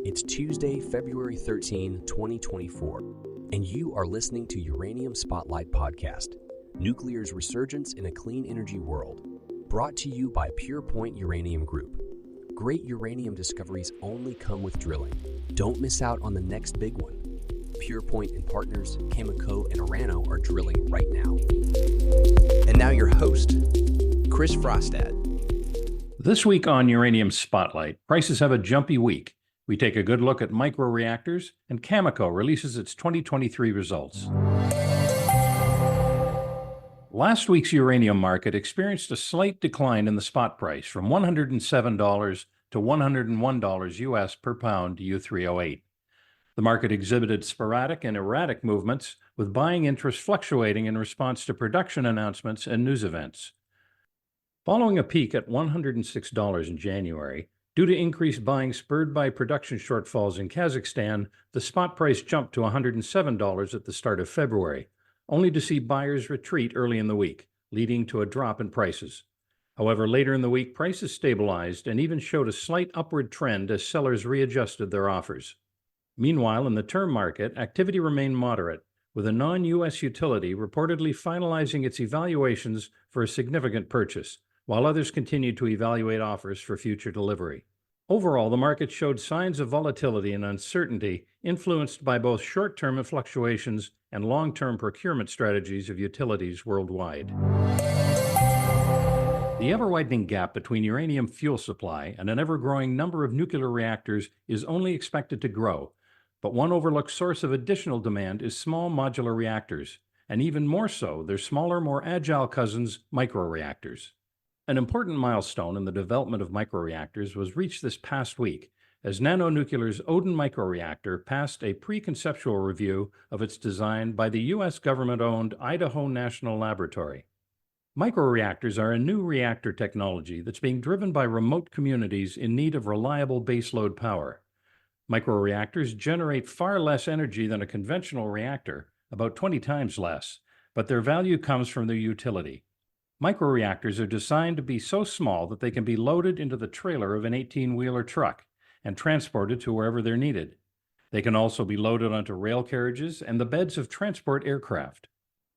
It's Tuesday, February 13, 2024, and you are listening to Uranium Spotlight Podcast, Nuclear's Resurgence in a Clean Energy World, brought to you by Purepoint Uranium Group. Great uranium discoveries only come with drilling. Don't miss out on the next big one. Purepoint and partners, Cameco and Uranium are drilling right now. And now your host, Chris Frostad. This week on Uranium Spotlight, prices have a jumpy week. We take a good look at microreactors, and Cameco releases its 2023 results. Last week's uranium market experienced a slight decline in the spot price from $107 to $101 US per pound U3O8. The market exhibited sporadic and erratic movements, with buying interest fluctuating in response to production announcements and news events. Following a peak at $106 in January, due to increased buying spurred by production shortfalls in Kazakhstan, the spot price jumped to $107 at the start of February, only to see buyers retreat early in the week, leading to a drop in prices. However, later in the week, prices stabilized and even showed a slight upward trend as sellers readjusted their offers. Meanwhile, in the term market, activity remained moderate, with a non-U.S. utility reportedly finalizing its evaluations for a significant purchase, while others continued to evaluate offers for future delivery. Overall, the market showed signs of volatility and uncertainty, influenced by both short-term fluctuations and long-term procurement strategies of utilities worldwide. The ever-widening gap between uranium fuel supply and an ever-growing number of nuclear reactors is only expected to grow, but one overlooked source of additional demand is small modular reactors, and even more so, their smaller, more agile cousins, microreactors. An important milestone in the development of microreactors was reached this past week, as Nanonuclear's Odin microreactor passed a pre-conceptual review of its design by the U.S. government-owned Idaho National Laboratory. Microreactors are a new reactor technology that's being driven by remote communities in need of reliable baseload power. Microreactors generate far less energy than a conventional reactor, about 20 times less, but their value comes from their utility. Microreactors are designed to be so small that they can be loaded into the trailer of an 18-wheeler truck and transported to wherever they're needed. They can also be loaded onto rail carriages and the beds of transport aircraft.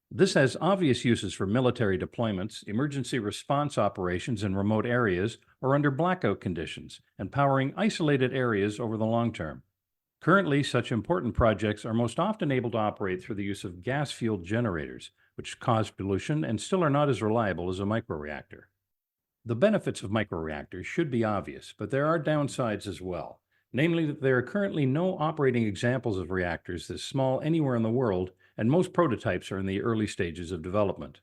This has obvious uses for military deployments, emergency response operations in remote areas, or under blackout conditions, and powering isolated areas over the long term. Currently, such important projects are most often able to operate through the use of gas-fueled generators, which cause pollution and still are not as reliable as a microreactor. The benefits of microreactors should be obvious, but there are downsides as well, namely that there are currently no operating examples of reactors this small anywhere in the world, and most prototypes are in the early stages of development.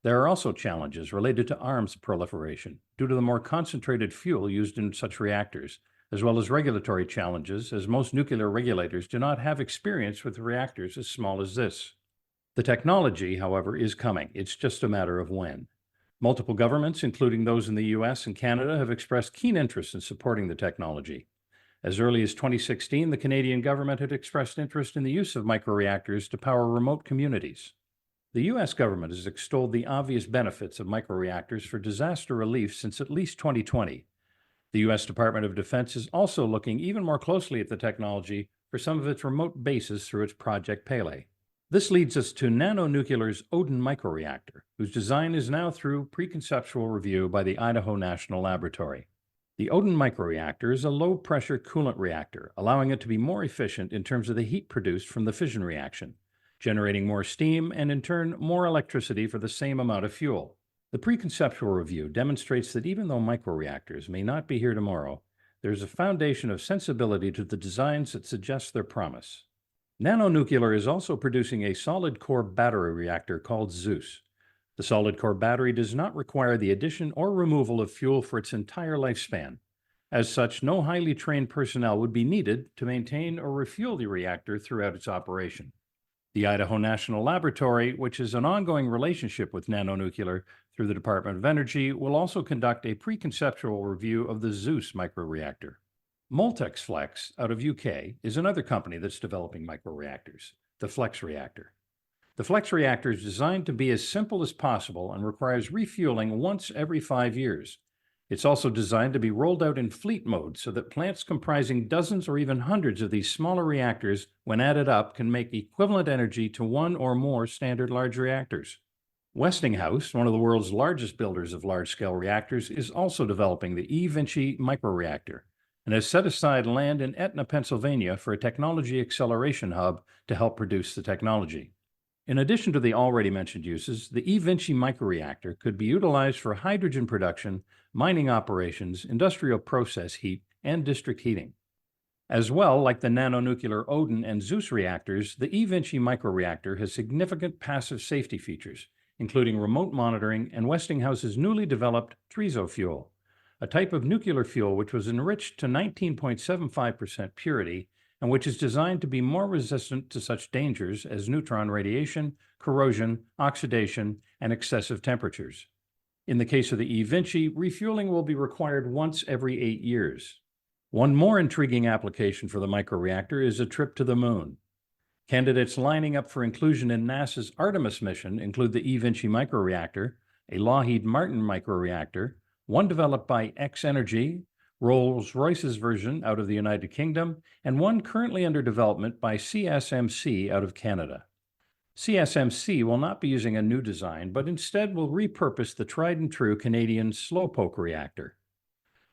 There are also challenges related to arms proliferation due to the more concentrated fuel used in such reactors, as well as regulatory challenges, as most nuclear regulators do not have experience with reactors as small as this. The technology, however, is coming. It's just a matter of when. Multiple governments, including those in the U.S. and Canada, have expressed keen interest in supporting the technology. As early as 2016, the Canadian government had expressed interest in the use of microreactors to power remote communities. The U.S. government has extolled the obvious benefits of microreactors for disaster relief since at least 2020. The U.S. Department of Defense is also looking even more closely at the technology for some of its remote bases through its Project Pele. This leads us to Nanonuclear's Odin microreactor, whose design is now through pre-conceptual review by the Idaho National Laboratory. The Odin microreactor is a low-pressure coolant reactor, allowing it to be more efficient in terms of the heat produced from the fission reaction, generating more steam and, in turn, more electricity for the same amount of fuel. The pre-conceptual review demonstrates that even though microreactors may not be here tomorrow, there is a foundation of sensibility to the designs that suggest their promise. Nanonuclear is also producing a solid-core battery reactor called Zeus. The solid-core battery does not require the addition or removal of fuel for its entire lifespan. As such, no highly trained personnel would be needed to maintain or refuel the reactor throughout its operation. The Idaho National Laboratory, which is an ongoing relationship with Nanonuclear through the Department of Energy, will also conduct a pre-conceptual review of the Zeus microreactor. Moltex Flex, out of UK, is another company that's developing microreactors, the Flex reactor. The Flex reactor is designed to be as simple as possible and requires refueling once every 5 years. It's also designed to be rolled out in fleet mode so that plants comprising dozens or even hundreds of these smaller reactors, when added up, can make equivalent energy to one or more standard large reactors. Westinghouse, one of the world's largest builders of large-scale reactors, is also developing the eVinci microreactor and has set aside land in Etna, Pennsylvania for a technology acceleration hub to help produce the technology. In addition to the already mentioned uses, the eVinci microreactor could be utilized for hydrogen production, mining operations, industrial process heat, and district heating. As well, like the nanonuclear Odin and Zeus reactors, the eVinci microreactor has significant passive safety features, including remote monitoring and Westinghouse's newly developed Trizo fuel, a type of nuclear fuel which was enriched to 19.75% purity and which is designed to be more resistant to such dangers as neutron radiation, corrosion, oxidation, and excessive temperatures. In the case of the eVinci, refueling will be required once every 8 years. One more intriguing application for the microreactor is a trip to the moon. Candidates lining up for inclusion in NASA's Artemis mission include the eVinci microreactor, a Lockheed Martin microreactor, one developed by X-Energy, Rolls-Royce's version out of the United Kingdom, and one currently under development by CSMC out of Canada. CSMC will not be using a new design, but instead will repurpose the tried-and-true Canadian slowpoke reactor.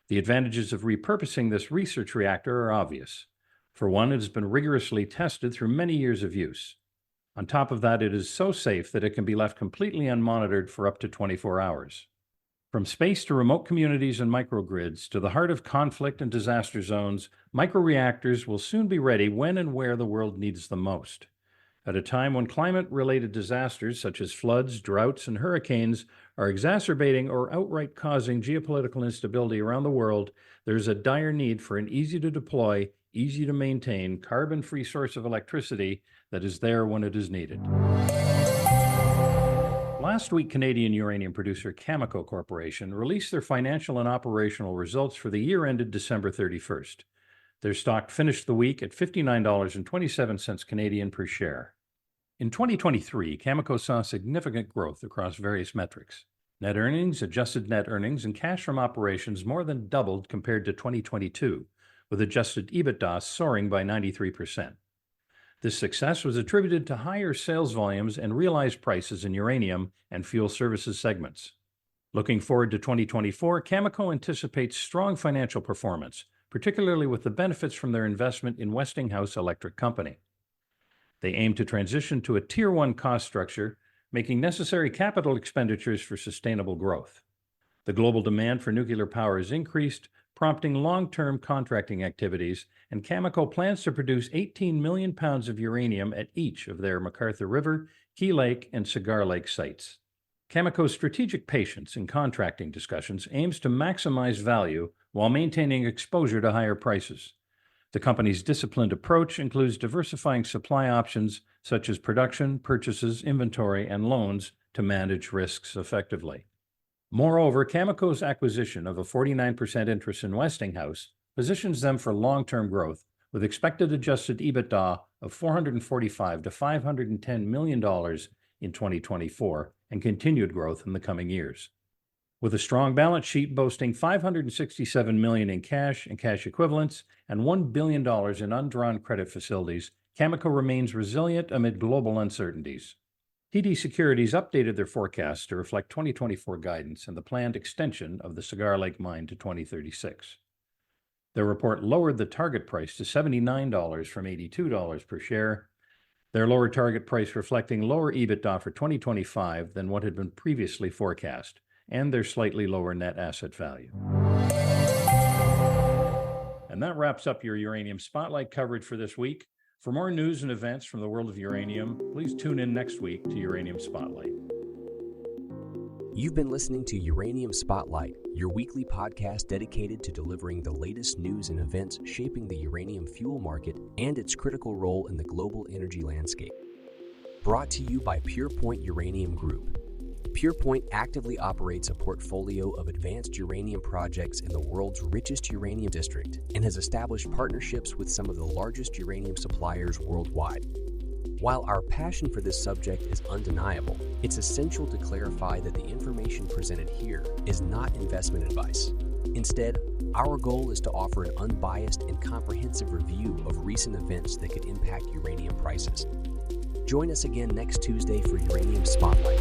The advantages of repurposing this research reactor are obvious. For one, it has been rigorously tested through many years of use. On top of that, it is so safe that it can be left completely unmonitored for up to 24 hours. From space to remote communities and microgrids to the heart of conflict and disaster zones, microreactors will soon be ready when and where the world needs them most. At a time when climate-related disasters such as floods, droughts, and hurricanes are exacerbating or outright causing geopolitical instability around the world, there is a dire need for an easy-to-deploy, easy-to-maintain, carbon-free source of electricity that is there when it is needed. Last week, Canadian uranium producer Cameco Corporation released their financial and operational results for the year ended December 31st. Their stock finished the week at $59.27 Canadian per share. In 2023, Cameco saw significant growth across various metrics. Net earnings, adjusted net earnings, and cash from operations more than doubled compared to 2022, with adjusted EBITDA soaring by 93%. This success was attributed to higher sales volumes and realized prices in uranium and fuel services segments. Looking forward to 2024, Cameco anticipates strong financial performance, particularly with the benefits from their investment in Westinghouse Electric Company. They aim to transition to a Tier 1 cost structure, making necessary capital expenditures for sustainable growth. The global demand for nuclear power has increased, prompting long-term contracting activities, and Cameco plans to produce 18 million pounds of uranium at each of their McArthur River, Key Lake, and Cigar Lake sites. Cameco's strategic patience in contracting discussions aims to maximize value while maintaining exposure to higher prices. The company's disciplined approach includes diversifying supply options such as production, purchases, inventory, and loans to manage risks effectively. Moreover, Cameco's acquisition of a 49% interest in Westinghouse positions them for long-term growth, with expected adjusted EBITDA of $445 to $510 million in 2024 and continued growth in the coming years. With a strong balance sheet boasting $567 million in cash and cash equivalents and $1 billion in undrawn credit facilities, Cameco remains resilient amid global uncertainties. TD Securities updated their forecast to reflect 2024 guidance and the planned extension of the Cigar Lake mine to 2036. Their report lowered the target price to $79 from $82 per share, their lower target price reflecting lower EBITDA for 2025 than what had been previously forecast, and their slightly lower net asset value. And that wraps up your Uranium Spotlight coverage for this week. For more news and events from the world of uranium, please tune in next week to Uranium Spotlight. You've been listening to Uranium Spotlight, your weekly podcast dedicated to delivering the latest news and events shaping the uranium fuel market and its critical role in the global energy landscape. Brought to you by Purepoint Uranium Group. Purepoint actively operates a portfolio of advanced uranium projects in the world's richest uranium district and has established partnerships with some of the largest uranium suppliers worldwide. While our passion for this subject is undeniable, it's essential to clarify that the information presented here is not investment advice. Instead, our goal is to offer an unbiased and comprehensive review of recent events that could impact uranium prices. Join us again next Tuesday for Uranium Spotlight.